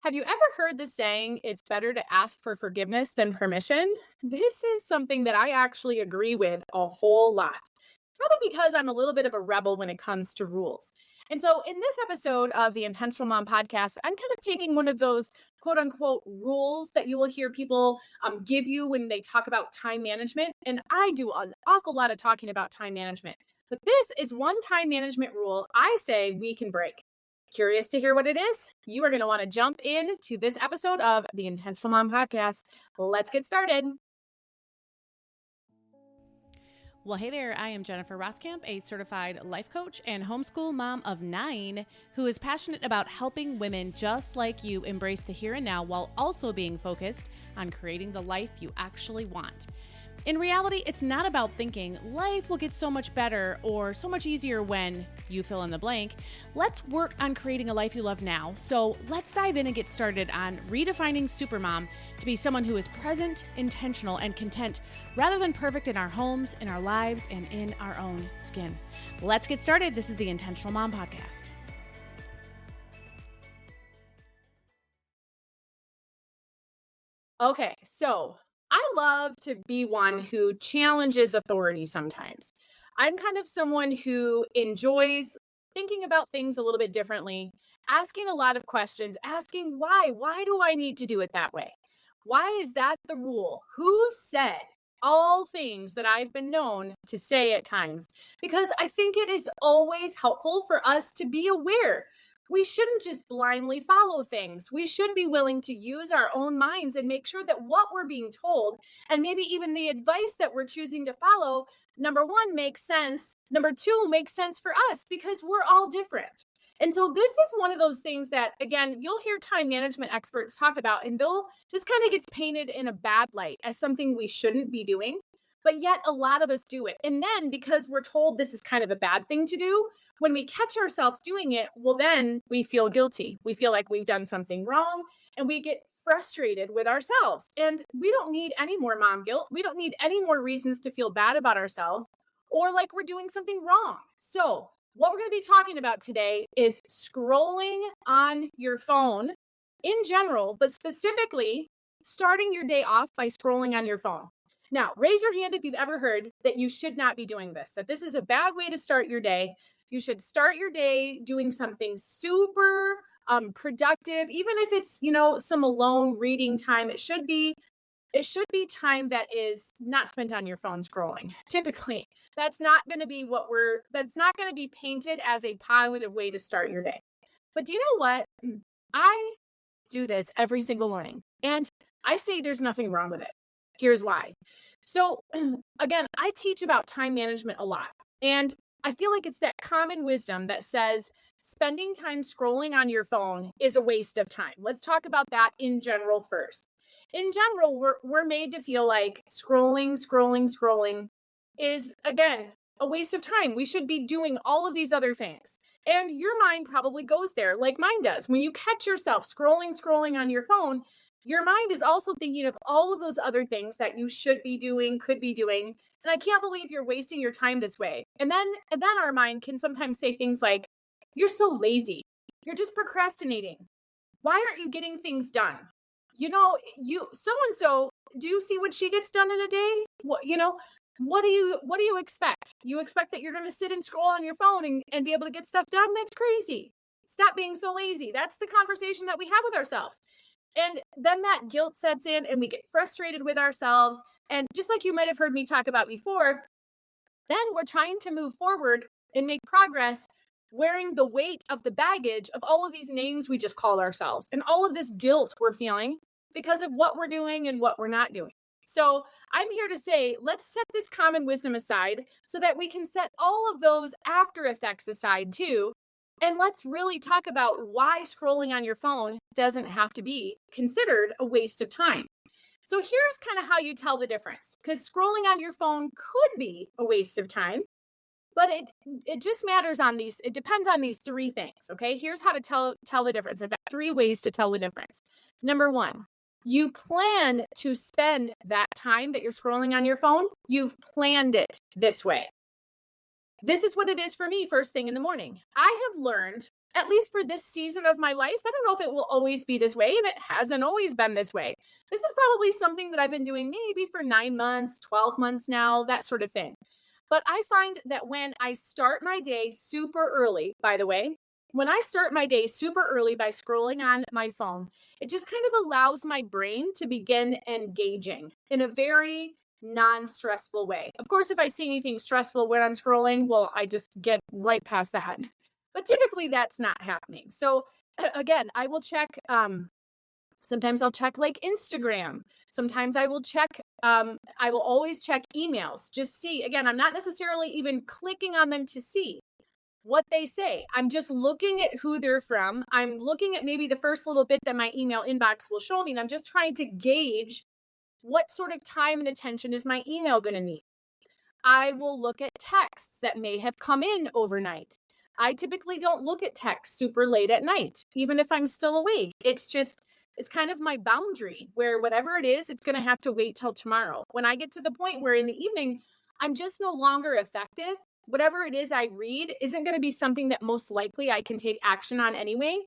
Have you ever heard the saying, it's better to ask for forgiveness than permission? This is something that I actually agree with a whole lot. Probably because I'm a little bit of a rebel when it comes to rules. And so, in this episode of the Intentional Mom podcast, I'm kind of taking one of those quote unquote rules that you will hear people give you when they talk about time management. And I do an awful lot of talking about time management. But this is one time management rule I say we can break. Curious to hear what it is? You are going to want to jump in to this episode of the Intentional Mom Podcast. Let's get started. Well, hey there, I am Jennifer Roskamp, a certified life coach and homeschool mom of 9 who is passionate about helping women just like you embrace the here and now while also being focused on creating the life you actually want. In reality, it's not about thinking life will get so much better or so much easier when you fill in the blank. Let's work on creating a life you love now. So let's dive in and get started on redefining Supermom to be someone who is present, intentional, and content rather than perfect in our homes, in our lives, and in our own skin. Let's get started. This is the Intentional Mom Podcast. Okay, so I love to be one who challenges authority sometimes. I'm kind of someone who enjoys thinking about things a little bit differently, asking a lot of questions, asking why. Why do I need to do it that way? Why is that the rule? Who said all things that I've been known to say at times? Because I think it is always helpful for us to be aware. We shouldn't just blindly follow things. We should be willing to use our own minds and make sure that what we're being told, and maybe even the advice that we're choosing to follow, number one, makes sense. Number two, makes sense for us because we're all different. And so this is one of those things that, again, you'll hear time management experts talk about, and this kind of gets painted in a bad light as something we shouldn't be doing. But yet a lot of us do it. And then because we're told this is kind of a bad thing to do, when we catch ourselves doing it, well, then we feel guilty. We feel like we've done something wrong and we get frustrated with ourselves. And we don't need any more mom guilt. We don't need any more reasons to feel bad about ourselves or like we're doing something wrong. So, what we're going to be talking about today is scrolling on your phone in general, but specifically starting your day off by scrolling on your phone. Now, raise your hand if you've ever heard that you should not be doing this, that this is a bad way to start your day. You should start your day doing something super productive, even if it's, some alone reading time. It should be time that is not spent on your phone scrolling. Typically, that's not going to be that's not going to be painted as a positive way to start your day. But do you know what? I do this every single morning, and I say there's nothing wrong with it. Here's why. So again, I teach about time management a lot, and I feel like it's that common wisdom that says spending time scrolling on your phone is a waste of time. Let's talk about that in general first. In general, we're made to feel like scrolling is, again, a waste of time. We should be doing all of these other things. And your mind probably goes there like mine does. When you catch yourself scrolling on your phone, your mind is also thinking of all of those other things that you should be doing, could be doing. And I can't believe you're wasting your time this way. And then our mind can sometimes say things like, you're so lazy. You're just procrastinating. Why aren't you getting things done? You so-and-so, do you see what she gets done in a day? What do you expect? You expect that you're going to sit and scroll on your phone and be able to get stuff done? That's crazy. Stop being so lazy. That's the conversation that we have with ourselves. And then that guilt sets in and we get frustrated with ourselves. And just like you might have heard me talk about before, then we're trying to move forward and make progress wearing the weight of the baggage of all of these names we just call ourselves and all of this guilt we're feeling because of what we're doing and what we're not doing. So I'm here to say, let's set this common wisdom aside so that we can set all of those after effects aside too. And let's really talk about why scrolling on your phone doesn't have to be considered a waste of time. So here's kind of how you tell the difference, because scrolling on your phone could be a waste of time, but it just matters on these. It depends on these 3 things. Okay, here's how to tell the difference. I've got 3 ways to tell the difference. Number 1, you plan to spend that time that you're scrolling on your phone. You've planned it this way. This is what it is for me first thing in the morning. I have learned at least for this season of my life. I don't know if it will always be this way, and it hasn't always been this way. This is probably something that I've been doing maybe for 9 months, 12 months now, that sort of thing. But I find that when I start my day super early, by the way, when I start my day super early by scrolling on my phone, it just kind of allows my brain to begin engaging in a very non stressful way. Of course, if I see anything stressful when I'm scrolling, well, I just get right past that. But typically that's not happening. So again, I will check sometimes I'll check like Instagram. Sometimes I will always check emails. Just see, again, I'm not necessarily even clicking on them to see what they say. I'm just looking at who they're from. I'm looking at maybe the first little bit that my email inbox will show me. And I'm just trying to gauge what sort of time and attention is my email going to need. I will look at texts that may have come in overnight. I typically don't look at texts super late at night, even if I'm still awake. It's kind of my boundary where whatever it is, it's going to have to wait till tomorrow. When I get to the point where in the evening, I'm just no longer effective, whatever it is I read isn't going to be something that most likely I can take action on anyway.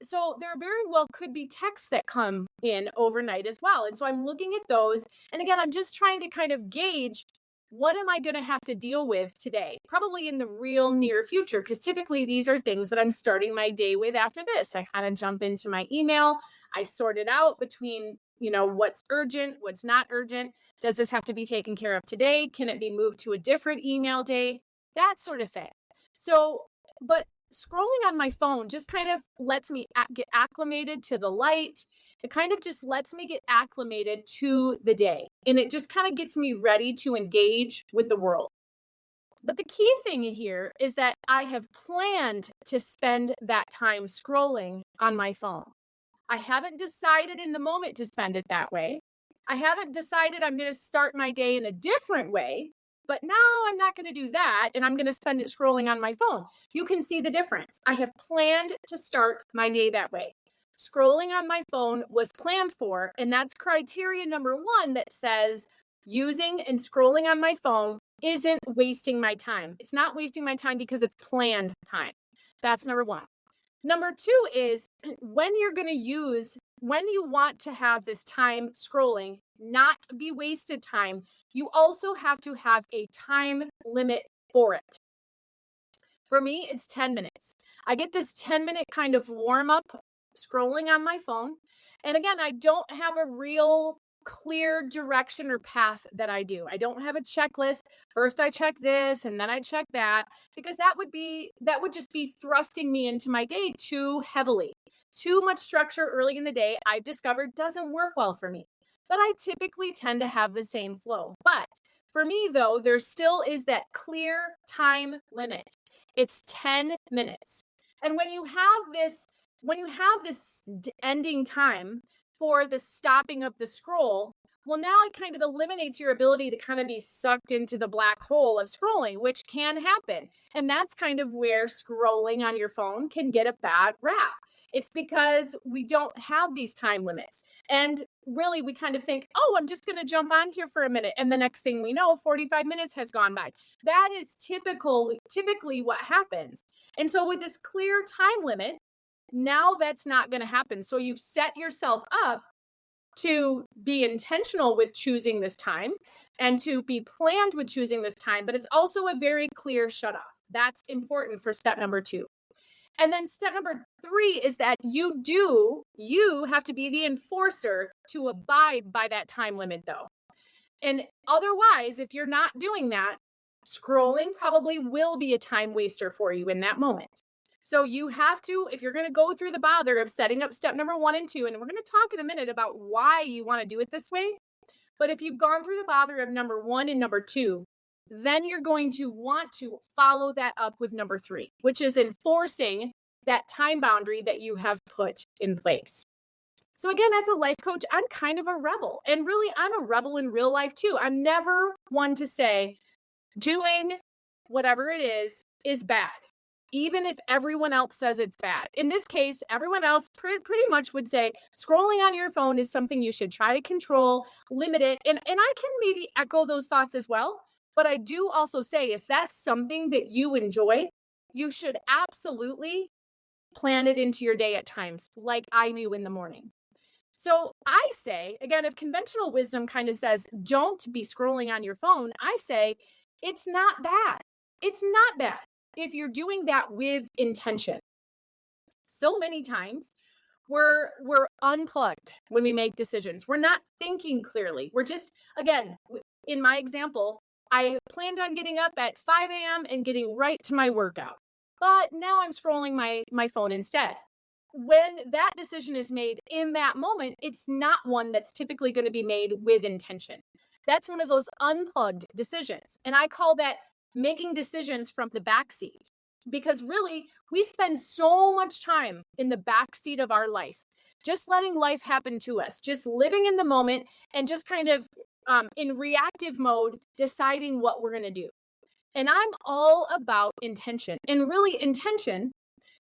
So there very well could be texts that come in overnight as well. And so I'm looking at those. And again, I'm just trying to kind of gauge what am I going to have to deal with today? Probably in the real near future, because typically these are things that I'm starting my day with after this. I kind of jump into my email. I sort it out between, what's urgent, what's not urgent. Does this have to be taken care of today? Can it be moved to a different email day? That sort of thing. So, but scrolling on my phone just kind of lets me get acclimated to the light. It kind of just lets me get acclimated to the day. And it just kind of gets me ready to engage with the world. But the key thing here is that I have planned to spend that time scrolling on my phone. I haven't decided in the moment to spend it that way. I haven't decided I'm going to start my day in a different way, but now I'm not going to do that and I'm going to spend it scrolling on my phone. You can see the difference. I have planned to start my day that way. Scrolling on my phone was planned for, and that's criteria number one that says using and scrolling on my phone isn't wasting my time. It's not wasting my time because it's planned time. That's number one. Number two is when you want to have this time scrolling not be wasted time, you also have to have a time limit for it. For me, it's 10 minutes. I get this 10-minute kind of warm up scrolling on my phone. And again, I don't have a real clear direction or path that I do. I don't have a checklist. First I check this and then I check that because that would just be thrusting me into my day too heavily. Too much structure early in the day I've discovered doesn't work well for me. But I typically tend to have the same flow. But for me though, there still is that clear time limit. It's 10 minutes. And when you have this ending time for the stopping of the scroll, well, now it kind of eliminates your ability to kind of be sucked into the black hole of scrolling, which can happen. And that's kind of where scrolling on your phone can get a bad rap. It's because we don't have these time limits. And really, we kind of think, oh, I'm just going to jump on here for a minute. And the next thing we know, 45 minutes has gone by. That is typically what happens. And so, with this clear time limit, now that's not going to happen. So, you've set yourself up to be intentional with choosing this time and to be planned with choosing this time, but it's also a very clear shut off. That's important for step number two. And then step number three is that you have to be the enforcer to abide by that time limit though. And otherwise, if you're not doing that, scrolling probably will be a time waster for you in that moment. So you have to, if you're going to go through the bother of setting up step number 1 and 2, and we're going to talk in a minute about why you want to do it this way. But if you've gone through the bother of number 1 and number 2, then you're going to want to follow that up with number 3, which is enforcing that time boundary that you have put in place. So again, as a life coach, I'm kind of a rebel. And really, I'm a rebel in real life too. I'm never one to say doing whatever it is bad, even if everyone else says it's bad. In this case, everyone else pretty much would say scrolling on your phone is something you should try to control, limit it. And I can maybe echo those thoughts as well. But I do also say if that's something that you enjoy, you should absolutely plan it into your day at times, like I do in the morning. So I say, again, if conventional wisdom kind of says, don't be scrolling on your phone, I say, it's not bad. It's not bad if you're doing that with intention. So many times we're unplugged when we make decisions. We're not thinking clearly. We're just, again, in my example, I planned on getting up at 5 a.m. and getting right to my workout. But now I'm scrolling my phone instead. When that decision is made in that moment, it's not one that's typically going to be made with intention. That's one of those unplugged decisions. And I call that making decisions from the backseat. Because really, we spend so much time in the backseat of our life, just letting life happen to us, just living in the moment and just kind of in reactive mode, deciding what we're going to do. And I'm all about intention. And really, intention,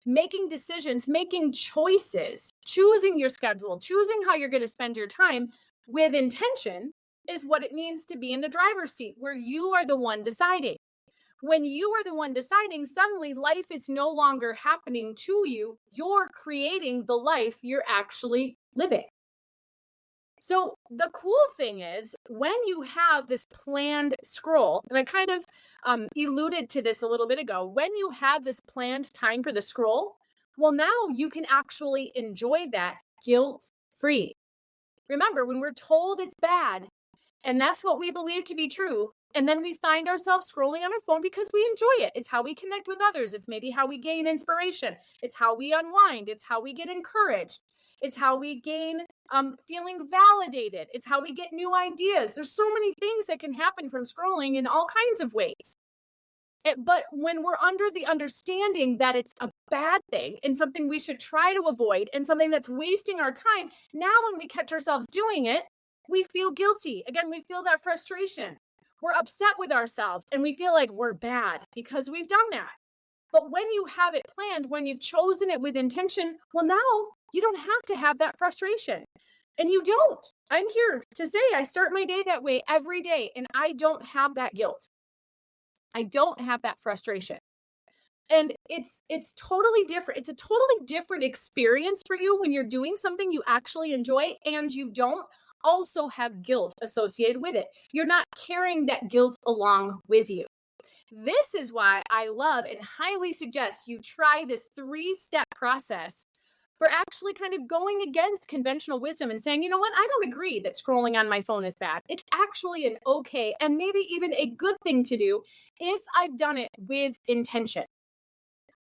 making decisions, making choices, choosing your schedule, choosing how you're going to spend your time with intention is what it means to be in the driver's seat, where you are the one deciding. When you are the one deciding, suddenly life is no longer happening to you. You're creating the life you're actually living. So the cool thing is when you have this planned scroll, and I kind of alluded to this a little bit ago, when you have this planned time for the scroll, well, now you can actually enjoy that guilt free. Remember, when we're told it's bad, and that's what we believe to be true, and then we find ourselves scrolling on our phone because we enjoy it. It's how we connect with others. It's maybe how we gain inspiration. It's how we unwind. It's how we get encouraged. It's how we gain feeling validated. It's how we get new ideas. There's so many things that can happen from scrolling in all kinds of ways. But when we're under the understanding that it's a bad thing and something we should try to avoid and something that's wasting our time, now when we catch ourselves doing it, we feel guilty. Again, we feel that frustration. We're upset with ourselves and we feel like we're bad because we've done that. But when you have it planned, when you've chosen it with intention, well, now you don't have to have that frustration. And you don't. I'm here to say I start my day that way every day, and I don't have that guilt. I don't have that frustration. And it's totally different. It's a totally different experience for you when you're doing something you actually enjoy and you don't also have guilt associated with it. You're not carrying that guilt along with you. This is why I love and highly suggest you try this 3-step process for actually kind of going against conventional wisdom and saying, you know what, I don't agree that scrolling on my phone is bad. It's actually an okay and maybe even a good thing to do if I've done it with intention.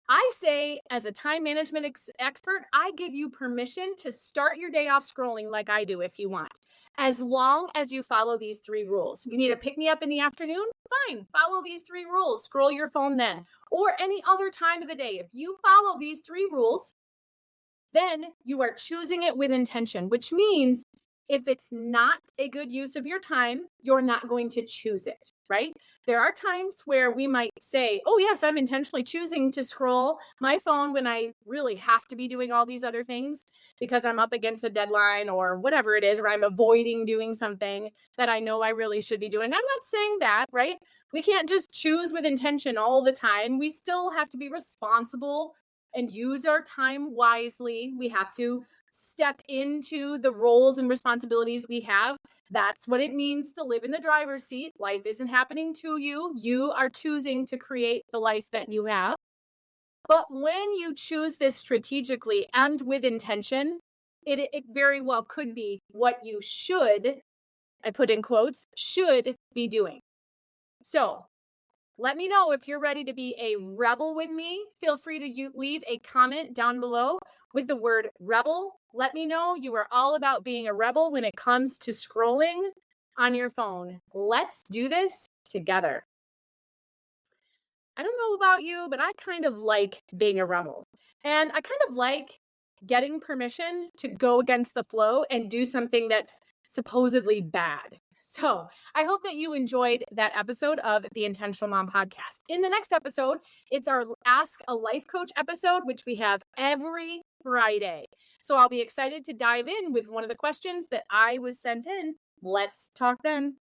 I say, as a time management expert, I give you permission to start your day off scrolling like I do if you want, as long as you follow these 3 rules. You need to pick me up in the afternoon? Fine, follow these 3 rules. Scroll your phone then, or any other time of the day. If you follow these 3 rules, then you are choosing it with intention, which means if it's not a good use of your time, you're not going to choose it, right? There are times where we might say, oh, yes, I'm intentionally choosing to scroll my phone when I really have to be doing all these other things because I'm up against a deadline or whatever it is, or I'm avoiding doing something that I know I really should be doing. I'm not saying that, right? We can't just choose with intention all the time. We still have to be responsible and use our time wisely. We have to step into the roles and responsibilities we have. That's what it means to live in the driver's seat. Life isn't happening to you. You are choosing to create the life that you have. But when you choose this strategically and with intention, it very well could be what you should, I put in quotes, should be doing. So let me know if you're ready to be a rebel with me. Feel free to leave a comment down below with the word rebel. Let me know you are all about being a rebel when it comes to scrolling on your phone. Let's do this together. I don't know about you, but I kind of like being a rebel. And I kind of like getting permission to go against the flow and do something that's supposedly bad. So I hope that you enjoyed that episode of the Intentional Mom Podcast. In the next episode, it's our Ask a Life Coach episode, which we have every Friday. So I'll be excited to dive in with one of the questions that I was sent in. Let's talk then.